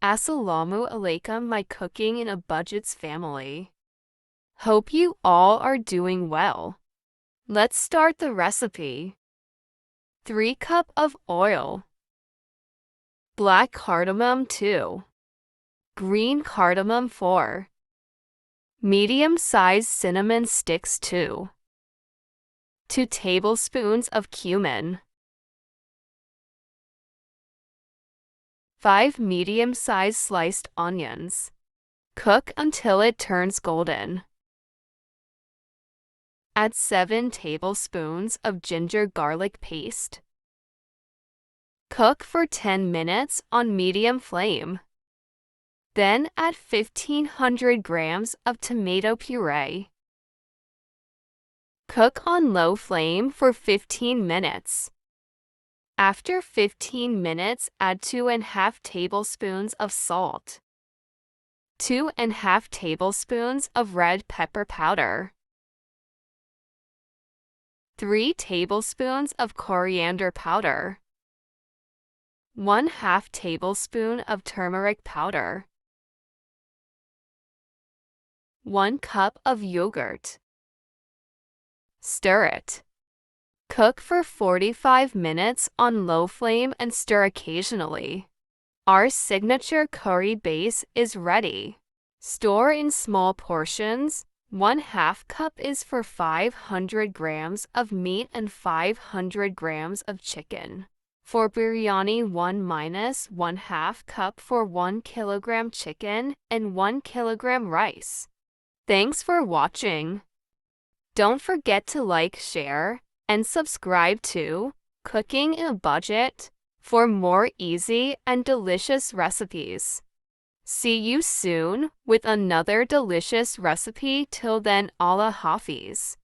Assalamu alaikum, my cooking in a budget's family. Hope you all are doing well. Let's start the recipe. 3 cup of oil. Black cardamom 2. Green cardamom 4. Medium-sized cinnamon sticks 2. 2 tablespoons of cumin. 5 medium-sized sliced onions. Cook until it turns golden. Add 7 tablespoons of ginger garlic paste. Cook for 10 minutes on medium flame. Then add 1,500 grams of tomato puree. Cook on low flame for 15 minutes. After 15 minutes, add 2.5 tablespoons of salt, 2.5 tablespoons of red pepper powder, 3 tablespoons of coriander powder, 1/2 tablespoon of turmeric powder, 1 cup of yogurt. Stir it. Cook for 45 minutes on low flame and stir occasionally. Our signature curry base is ready. Store in small portions. 1/2 cup is for 500 grams of meat and 500 grams of chicken. For biryani, 1-1/2 cup for 1 kilogram chicken and 1 kilogram rice. Thanks for watching. Don't forget to like, share, and subscribe to Cooking in a Budget for more easy and delicious recipes. See you soon with another delicious recipe. Till then, Allah Hafiz.